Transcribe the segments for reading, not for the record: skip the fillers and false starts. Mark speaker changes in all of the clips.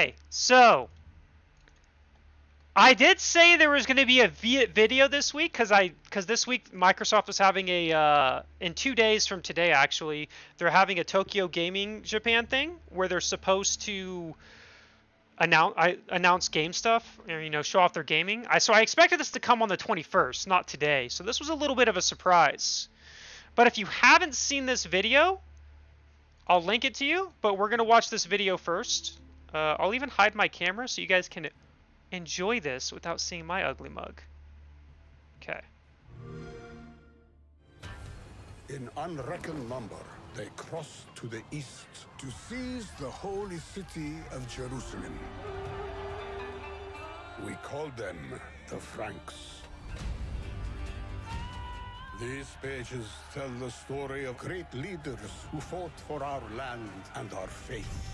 Speaker 1: Okay, so I did say there was going to be a video this week because this week Microsoft was having a in 2 days from today actually they're having a Tokyo Gaming Japan thing where they're supposed to announce game stuff or show off their gaming. So I expected this to come on the 21st, not today. So this was a little bit of a surprise. But if you haven't seen this video, I'll link it to you. But we're gonna watch this video first. I'll even hide my camera so you guys can enjoy this without seeing my ugly mug. Okay.
Speaker 2: In unreckoned number, they crossed to the east to seize the holy city of Jerusalem. We called them the Franks. These pages tell the story of great leaders who fought for our land and our faith.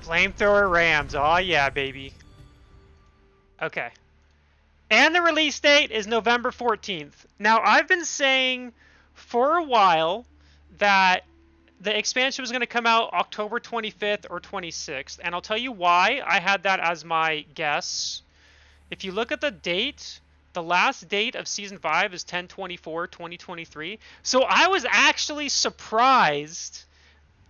Speaker 1: Flamethrower Rams. Oh yeah, baby. Okay. And the release date is November 14th. Now, I've been saying for a while that the expansion was going to come out October 25th or 26th. And I'll tell you why I had that as my guess. If you look at the date, the last date of Season 5 is 10/24/2023. So I was actually surprised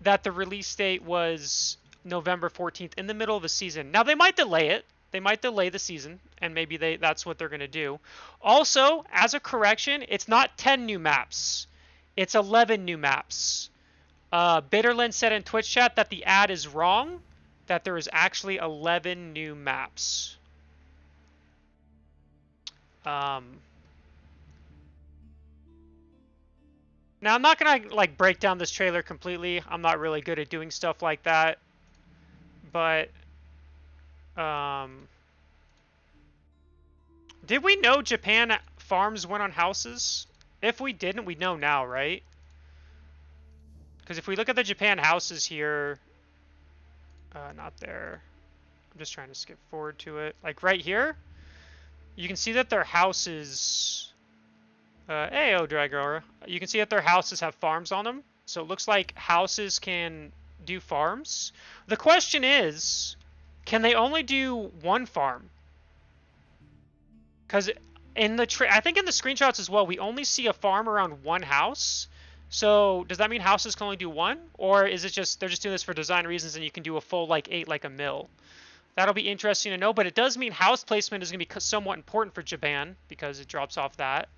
Speaker 1: that the release date was November 14th in the middle of the season. Now, they might delay it. They might delay the season, and maybe that's what they're going to do. Also, as a correction, it's not 10 new maps. It's 11 new maps. Bitterland said in Twitch chat that the ad is wrong, that there is actually 11 new maps. Now, I'm not going to break down this trailer completely. I'm not really good at doing stuff like that. But did we know Japan farms went on houses? If we didn't, we know now, right? Because if we look at the Japan houses here, not there. I'm just trying to skip forward to it. Like right here, you can see that their houses. Ayo, Dragora. You can see that their houses have farms on them. So it looks like houses can do farms. The question is, can they only do one farm? Because in the I think in the screenshots as well, we only see a farm around one house. So does that mean houses can only do one, or is it just they're just doing this for design reasons and you can do a full 8 like a mill? That'll be interesting to know. But it does mean house placement is going to be somewhat important for Japan because it drops off that.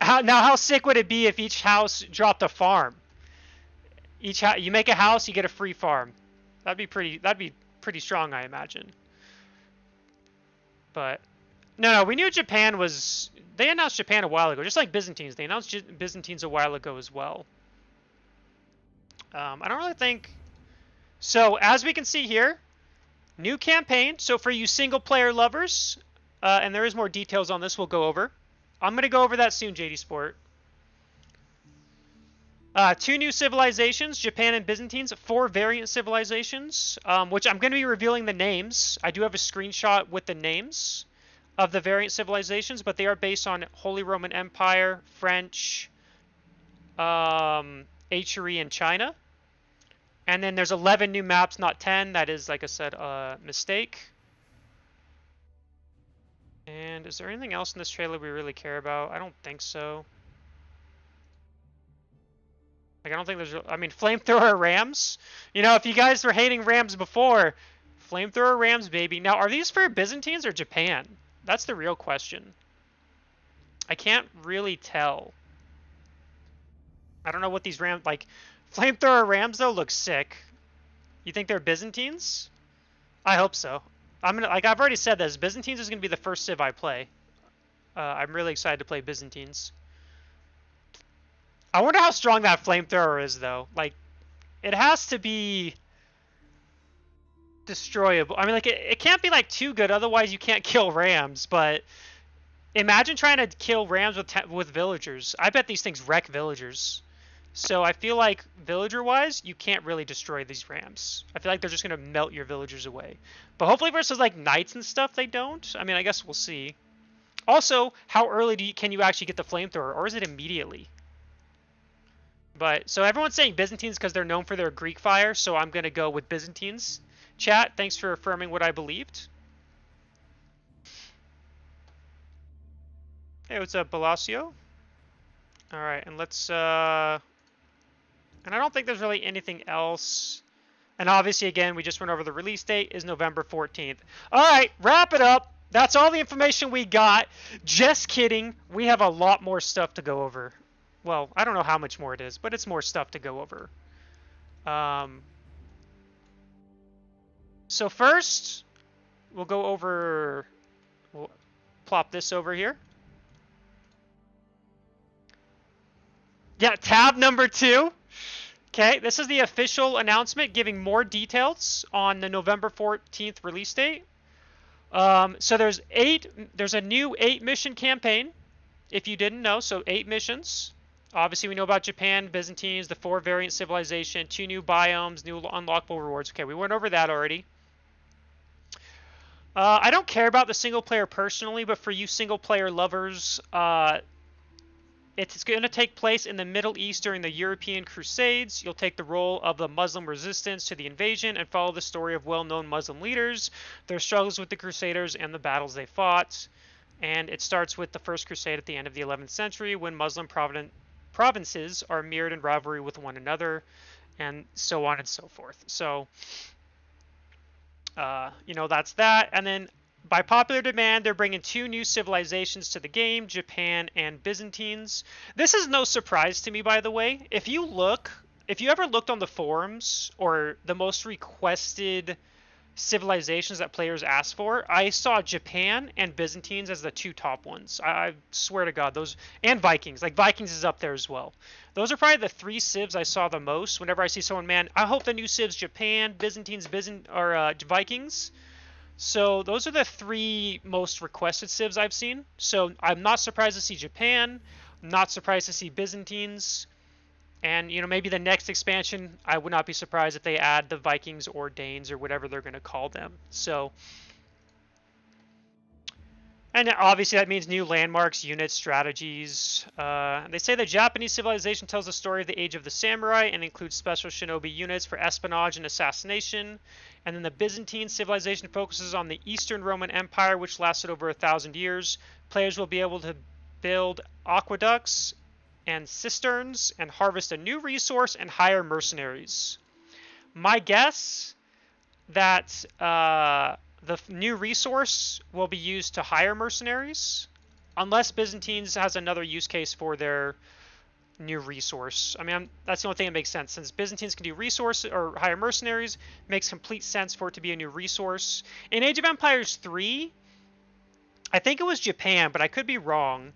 Speaker 1: How sick would it be if each house dropped a farm? You make a house, you get a free farm. That'd be pretty strong, I imagine. But no, we knew Japan was. They announced Japan a while ago, just like Byzantines. They announced Byzantines a while ago as well. I don't really think. So as we can see here, new campaign. So for you single-player lovers, and there is more details on this we'll go over. I'm going to go over that soon, JD Sport. 2 new civilizations, Japan and Byzantines. 4 variant civilizations, which I'm going to be revealing the names. I do have a screenshot with the names of the variant civilizations, but they are based on Holy Roman Empire, French, Achery, and China. And then there's 11 new maps, not 10. That is, like I said, a mistake. And is there anything else in this trailer we really care about? I don't think so. I don't think there's. I mean, flamethrower Rams. If you guys were hating Rams before, flamethrower Rams, baby. Now, are these for Byzantines or Japan? That's the real question. I can't really tell. I don't know what these Rams flamethrower Rams though look sick. You think they're Byzantines? I hope so. I've already said this. Byzantines is gonna be the first civ I play. I'm really excited to play Byzantines. I wonder how strong that flamethrower is though. It has to be. destroyable. I mean, like it can't be like too good, otherwise you can't kill rams. But imagine trying to kill rams with villagers. I bet these things wreck villagers. So I feel like villager-wise, you can't really destroy these rams. I feel like they're just gonna melt your villagers away. But hopefully versus like knights and stuff, they don't. I mean, I guess we'll see. Also, how early can you actually get the flamethrower, or is it immediately? But so everyone's saying Byzantines because they're known for their Greek fire, so I'm gonna go with Byzantines. Chat, thanks for affirming what I believed. Hey, what's up, Balacio? All right, and let's and I don't think there's really anything else. And obviously, again, we just went over the release date is November 14th. All right, wrap it up. That's all the information we got. Just kidding. We have a lot more stuff to go over. Well, I don't know how much more it is, but it's more stuff to go over. So first, we'll go over, we'll plop this over here. Yeah, tab number 2. Okay, this is the official announcement giving more details on the November 14th release date. So there's a new 8 mission campaign, if you didn't know, so 8 missions. Obviously, we know about Japan, Byzantines, the 4 variant civilization, 2 new biomes, new unlockable rewards. Okay, we went over that already. I don't care about the single player personally, but for you single player lovers, it's going to take place in the Middle East during the European Crusades. You'll take the role of the Muslim resistance to the invasion and follow the story of well-known Muslim leaders, their struggles with the Crusaders, and the battles they fought. And it starts with the First Crusade at the end of the 11th century when Muslim provinces are mirrored in rivalry with one another, and so on and so forth. So, that's that. And then by popular demand, they're bringing 2 new civilizations to the game, Japan and Byzantines. This is no surprise to me, by the way. If you ever looked on the forums or the most requested civilizations that players asked for, I saw Japan and Byzantines as the 2 top ones. I swear to God, those, and Vikings. Like Vikings is up there as well. Those are probably the 3 civs I saw the most. Whenever I see someone, man, I hope the new civs Japan, Byzantines, Vikings. So those are the 3 most requested civs I've seen. So I'm not surprised to see Japan. I'm not surprised to see Byzantines. And, maybe the next expansion, I would not be surprised if they add the Vikings or Danes or whatever they're going to call them. So, and obviously that means new landmarks, units, strategies. They say the Japanese civilization tells the story of the age of the samurai and includes special shinobi units for espionage and assassination. And then the Byzantine civilization focuses on the Eastern Roman Empire, which lasted over 1,000 years. Players will be able to build aqueducts and cisterns and harvest a new resource and hire mercenaries. My guess that the new resource will be used to hire mercenaries, unless Byzantines has another use case for their new resource. I mean, that's the only thing that makes sense. Since Byzantines can do resource or hire mercenaries, it makes complete sense for it to be a new resource. In Age of Empires 3, I think it was Japan, but I could be wrong.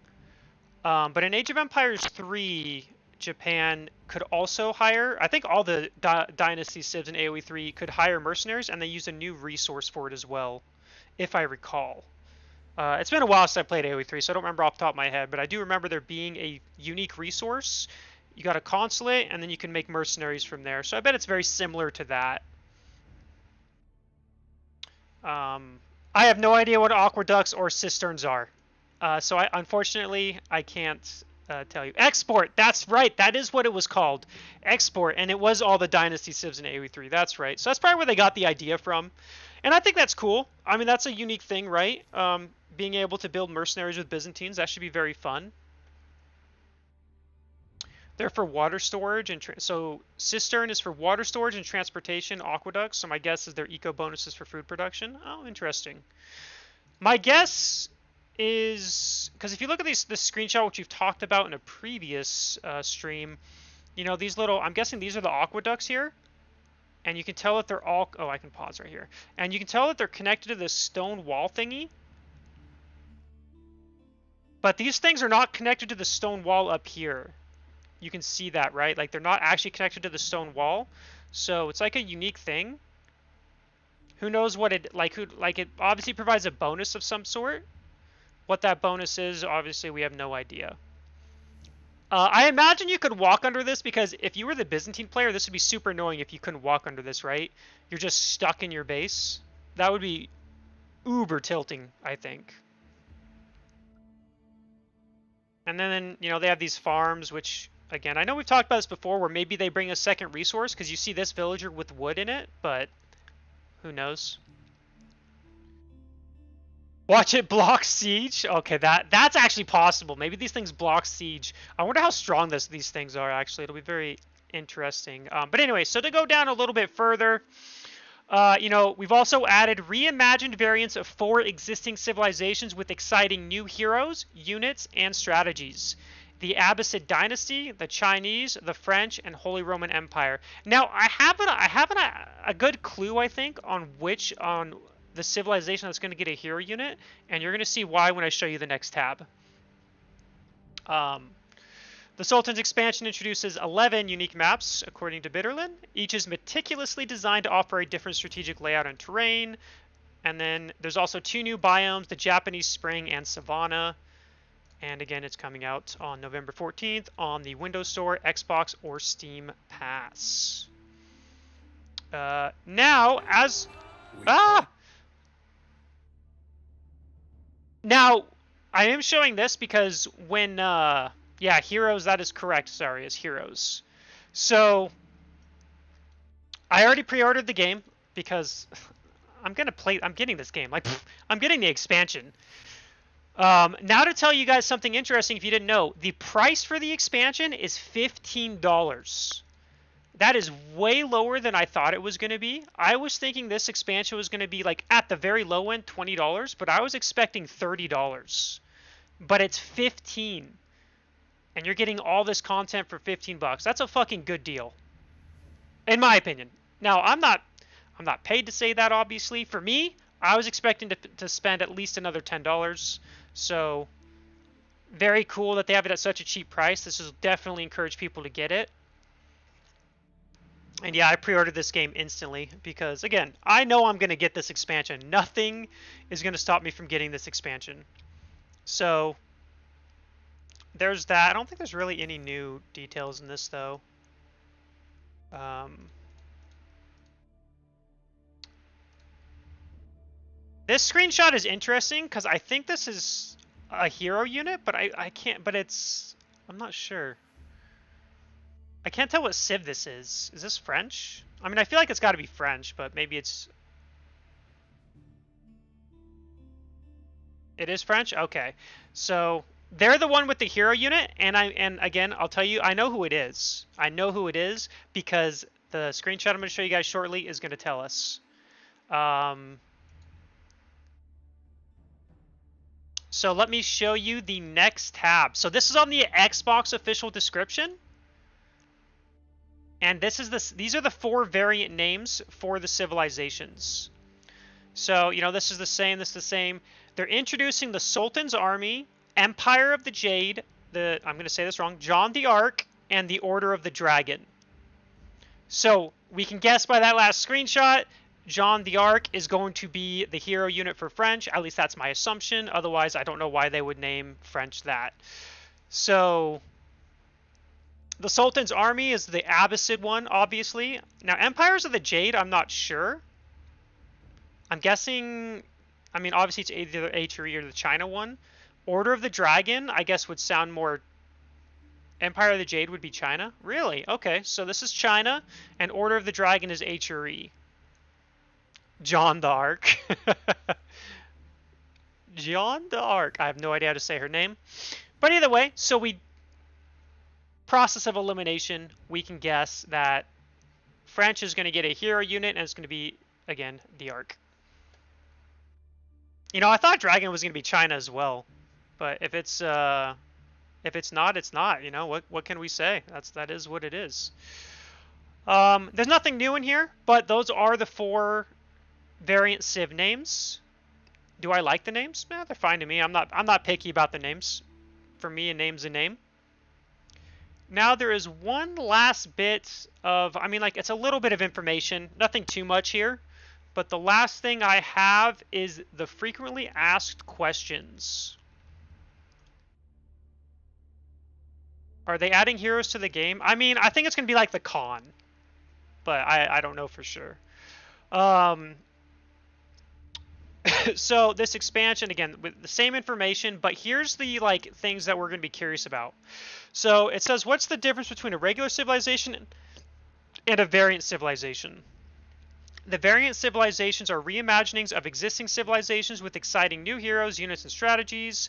Speaker 1: But in Age of Empires 3, Japan could also hire, I think all the Dynasty civs in AoE 3 could hire mercenaries, and they use a new resource for it as well, if I recall. It's been a while since I played AoE 3, so I don't remember off the top of my head, but I do remember there being a unique resource. You got a consulate, and then you can make mercenaries from there. So I bet it's very similar to that. I have no idea what aqueducts or cisterns are. So unfortunately, I can't tell you. Export, that's right. That is what it was called. Export, and it was all the Dynasty civs in AoE 3. That's right. So that's probably where they got the idea from. And I think that's cool. I mean, that's a unique thing, right? Being able to build mercenaries with Byzantines, that should be very fun. They're for water storage, and so cistern is for water storage and transportation, aqueducts. So my guess is they're eco bonuses for food production. Oh, interesting. My guess is, because if you look at this screenshot, which we've talked about in a previous stream, these little, I'm guessing these are the aqueducts here. And you can tell that they're all, oh, I can pause right here. And you can tell that they're connected to this stone wall thingy. But these things are not connected to the stone wall up here. You can see that, right? Like they're not actually connected to the stone wall. So it's like a unique thing. Who knows what it it obviously provides a bonus of some sort. What that bonus is, obviously we have no idea. I imagine you could walk under this because if you were the Byzantine player, this would be super annoying if you couldn't walk under this, right? You're just stuck in your base. That would be uber tilting, I think. And then, you know, they have these farms, which, again, I know we've talked about this before, where maybe they bring a second resource because you see this villager with wood in it, but who knows? Watch it block siege. Okay, that's actually possible. Maybe these things block siege. I wonder how strong these things are. Actually, it'll be very interesting. But anyway, so to go down a little bit further, you know, we've also added reimagined variants of 4 existing civilizations with exciting new heroes, units, and strategies. The Abbasid Dynasty, the Chinese, the French, and Holy Roman Empire. Now, I have a good clue, I think, on the civilization that's going to get a hero unit, and you're going to see why when I show you the next tab. The Sultan's expansion introduces 11 unique maps, according to Bitterlin. Each is meticulously designed to offer a different strategic layout and terrain. And then there's also 2 new biomes, the Japanese Spring and Savannah. And again, it's coming out on November 14th on the Windows Store, Xbox, or Steam Pass. Now, as... Now, I am showing this because when... yeah, heroes, that is correct. Sorry, is heroes. So, I already pre-ordered the game because I'm getting this game. Like, I'm getting the expansion. Now to tell you guys something interesting if you didn't know, the price for the expansion is $15. That is way lower than I thought it was going to be. I was thinking this expansion was going to be like at the very low end $20, but I was expecting $30. But it's $15. And you're getting all this content for $15. That's a fucking good deal. In my opinion. Now, I'm not paid to say that, obviously. For me, I was expecting to spend at least another $10. So, very cool that they have it at such a cheap price. This will definitely encourage people to get it. And yeah, I pre-ordered this game instantly because, again, I know I'm going to get this expansion. Nothing is going to stop me from getting this expansion. So, there's that. I don't think there's really any new details in this, though. This screenshot is interesting because I think this is a hero unit, but I can't, but it's, I'm not sure. I can't tell what civ this is. Is this French? I mean, I feel like it's got to be French, but maybe it's... It is French? Okay. So, they're the one with the hero unit, and again, I'll tell you, I know who it is. I know who it is because the screenshot I'm going to show you guys shortly is going to tell us. So let me show you the next tab. So this is on the Xbox official description. And these are the 4 variant names for the civilizations. So, you know, this is the same, this is the same. They're introducing the Sultan's Army, Empire of the Jade, I'm going to say this wrong, John the Ark, and the Order of the Dragon. So, we can guess by that last screenshot, John the Ark is going to be the hero unit for French. At least that's my assumption. Otherwise, I don't know why they would name French that. So, the Sultan's Army is the Abbasid one, obviously. Now, Empires of the Jade, I'm not sure. I'm guessing, I mean, obviously it's either H or E or the China one. Order of the Dragon, I guess, would sound more... Empire of the Jade would be China? Really? Okay, so this is China, and Order of the Dragon is H or E. John d'Arc. John d'Arc. I have no idea how to say her name. But either way, so process of elimination, we can guess that French is going to get a hero unit, and it's going to be, again, the Arc. You know, I thought Dragon was going to be China as well. But if it's not, it's not. You know, what can we say? That is what it is. There's nothing new in here, but those are the 4 variant civ names. Do I like the names? They're fine to me. I'm not picky about the names. For me, a name's a name. Now there is one last bit of, I mean, like, it's a little bit of information. Nothing too much here. but the last thing I have is the frequently asked questions. Are they adding heroes to the game? I mean, I think it's going to be like the con, but I don't know for sure. So this expansion, again, with the same information, but here's the like things that we're going to be curious about. So it says, what's the difference between a regular civilization and a variant civilization? The variant civilizations are reimaginings of existing civilizations with exciting new heroes, units, and strategies.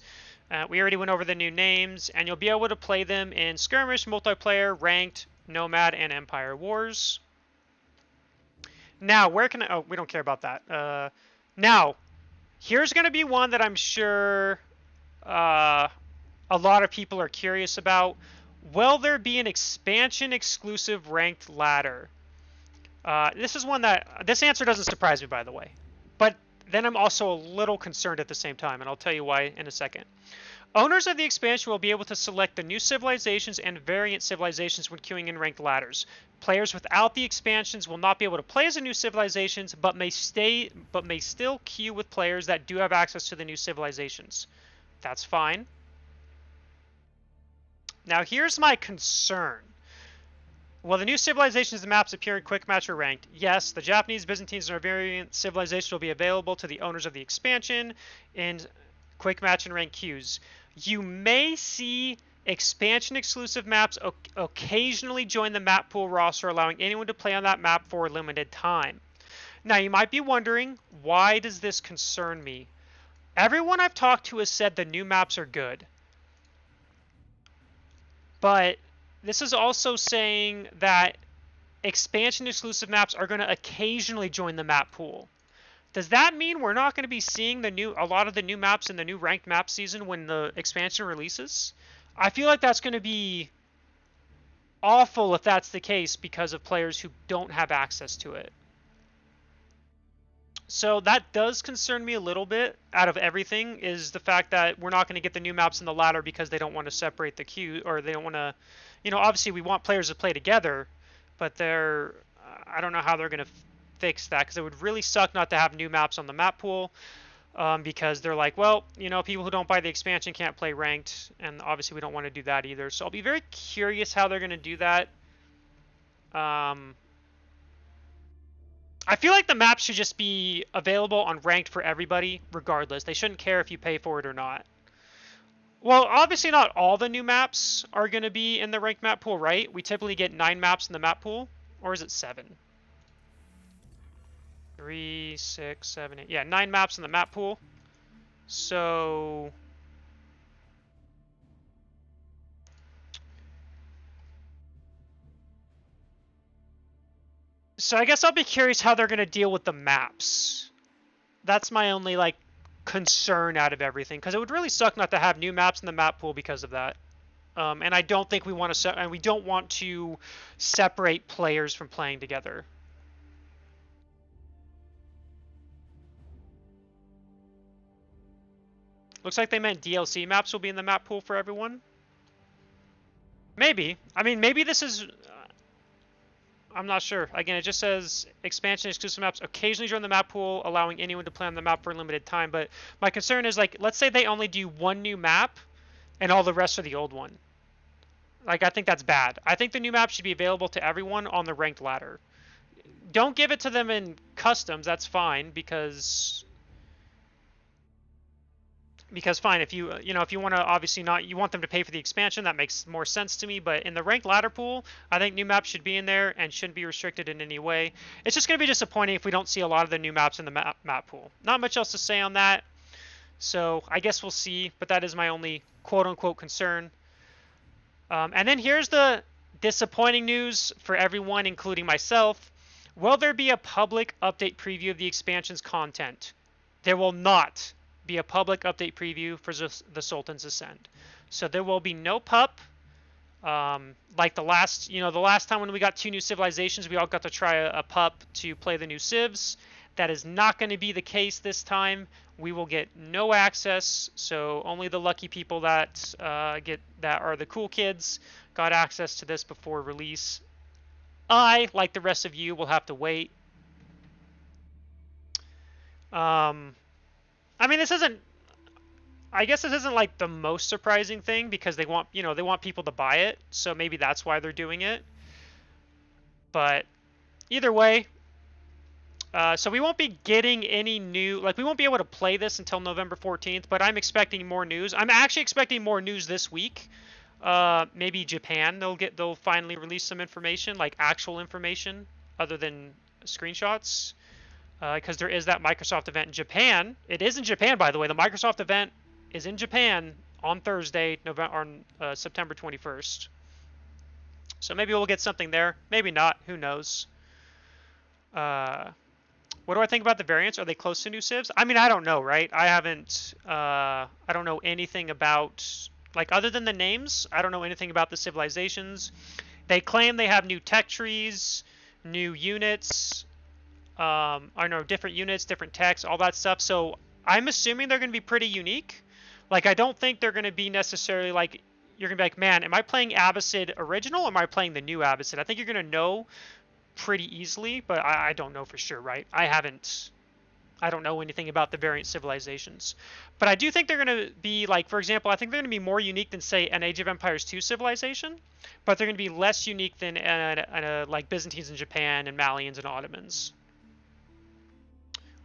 Speaker 1: We already went over the new names, and you'll be able to play them in skirmish, multiplayer, ranked, nomad, and empire wars. Now, where can I... Oh, we don't care about that. Now, here's going to be one that I'm sure a lot of people are curious about. Will there be an expansion-exclusive ranked ladder? This is one that... This answer doesn't surprise me, by the way. But then I'm also a little concerned at the same time, and I'll tell you why in a second. Owners of the expansion will be able to select the new civilizations and variant civilizations when queuing in ranked ladders. Players without the expansions will not be able to play as the new civilizations, but may still queue with players that do have access to the new civilizations. That's fine. Now here's my concern. Will the new civilizations and maps appear in Quick Match or Ranked? Yes, the Japanese, Byzantines, and variant civilizations will be available to the owners of the expansion in Quick Match and Ranked queues. You may see expansion-exclusive maps occasionally join the map pool roster, allowing anyone to play on that map for a limited time. Now, you might be wondering, why does this concern me? Everyone I've talked to has said the new maps are good. But this is also saying that expansion-exclusive maps are going to occasionally join the map pool. Does that mean we're not going to be seeing a lot of the new maps in the new ranked map season when the expansion releases? I feel like that's going to be awful if that's the case because of players who don't have access to it. So that does concern me a little bit out of everything, is the fact that we're not going to get the new maps in the ladder because they don't want to separate the queue, or they don't want to, obviously we want players to play together, but I don't know how they're going to fix that, because it would really suck not to have new maps on the map pool, because they're like, well, people who don't buy the expansion can't play ranked, and obviously we don't want to do that either. So I'll be very curious how they're going to do that. I feel like the maps should just be available on ranked for everybody regardless. They shouldn't care if you pay for it or not. Well, obviously not all the new maps are going to be in the ranked map pool, right? We typically get 9 maps in the map pool, or is it 7? 3, 6, 7, 8. Yeah, 9 maps in the map pool. So I guess I'll be curious how they're going to deal with the maps. That's my only concern out of everything, because it would really suck not to have new maps in the map pool because of that. And I don't think we want to separate players from playing together. Looks like they meant DLC maps will be in the map pool for everyone. Maybe. I mean, maybe this is... I'm not sure. Again, it just says expansion exclusive maps occasionally join the map pool, allowing anyone to play on the map for a limited time. But my concern is, let's say they only do one new map and all the rest are the old one. I think that's bad. I think the new map should be available to everyone on the ranked ladder. Don't give it to them in customs. That's fine, because fine, if you want to, obviously not, you want them to pay for the expansion, that makes more sense to me. But in the ranked ladder pool, I think new maps should be in there and shouldn't be restricted in any way. It's just going to be disappointing if we don't see a lot of the new maps in the map pool. Not much else to say on that, so I guess we'll see, but that is my only quote-unquote concern. And then here's the disappointing news for everyone, including myself. Will there be a public update preview of the expansion's content? There will not be a public update preview for the Sultan's Ascent. So there will be no pup. Like the last time when we got 2 new civilizations, we all got to try a pup to play the new civs. That is not going to be the case this time. We will get no access, so only the lucky people that are the cool kids got access to this before release. I, like the rest of you, will have to wait. Um, I mean, this isn't. I guess this isn't like the most surprising thing because they want, they want people to buy it, so maybe that's why they're doing it. But either way, so we won't be getting any new, like we won't be able to play this until November 14th, but I'm expecting more news. I'm actually expecting more news this week. Maybe Japan, they'll finally release some information, like actual information other than screenshots. Because there is that Microsoft event in Japan. It is in Japan, by the way. The Microsoft event is in Japan on Thursday, September 21st. So maybe we'll get something there. Maybe not. Who knows? Uh, what do I think about the variants? Are they close to new civs? I mean, I don't know, right? I haven't. I don't know anything about, like, other than the names. I don't know anything about the civilizations. They claim they have new tech trees, new units. I know different units, different techs, all that stuff. So I'm assuming they're going to be pretty unique. Like, I don't think they're going to be necessarily like, you're going to be like, man, am I playing Abbasid original or am I playing the new Abbasid? I think you're going to know pretty easily, but I don't know for sure, right? I don't know anything about the variant civilizations. But I do think they're going to be, like, for example, I think they're going to be more unique than, say, an Age of Empires 2 civilization, but they're going to be less unique than like Byzantines and Japan and Malians and Ottomans.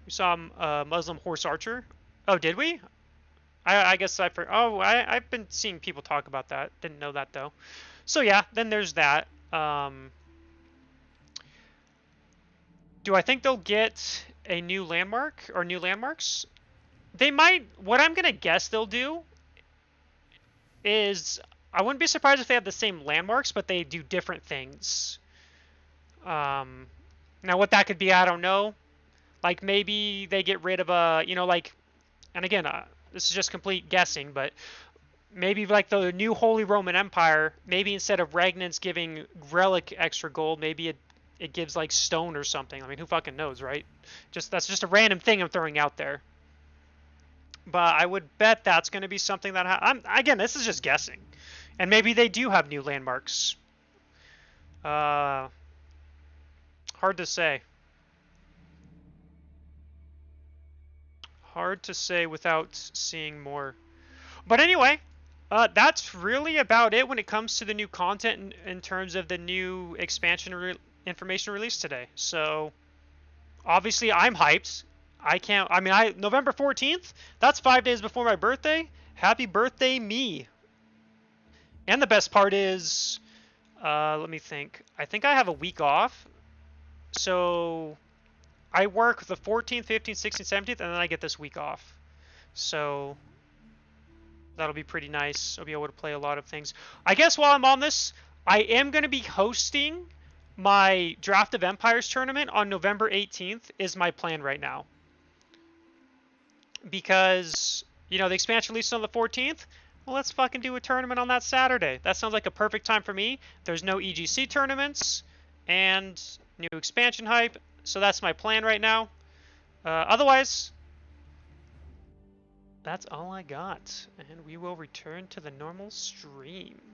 Speaker 1: We saw a Muslim horse archer. Oh, did we? I guess I've been seeing people talk about that. Didn't know that though. So yeah, then there's that. Do I think they'll get a new landmark or new landmarks? They might. What I'm gonna guess they'll do is, I wouldn't be surprised if they have the same landmarks, but they do different things. Now what that could be, I don't know. Like maybe they get rid of like, and again, this is just complete guessing, but maybe like the new Holy Roman Empire, maybe instead of regnants giving relic extra gold, maybe it gives like stone or something. I mean, who fucking knows, right? That's just a random thing I'm throwing out there. But I would bet that's going to be something that I'm again, this is just guessing, and maybe they do have new landmarks. Uh, hard to say. Hard to say without seeing more. But anyway, that's really about it when it comes to the new content in terms of the new expansion information released today. So obviously I'm hyped. November 14th, that's 5 days before my birthday. Happy birthday, me. And the best part is, let me think. I think I have a week off. So I work the 14th, 15th, 16th, 17th, and then I get this week off. So that'll be pretty nice. I'll be able to play a lot of things. I guess while I'm on this, I am going to be hosting my Draft of Empires tournament on November 18th is my plan right now. Because, the expansion released on the 14th. Well, let's fucking do a tournament on that Saturday. That sounds like a perfect time for me. There's no EGC tournaments and new expansion hype. So that's my plan right now. Otherwise, that's all I got. And we will return to the normal stream.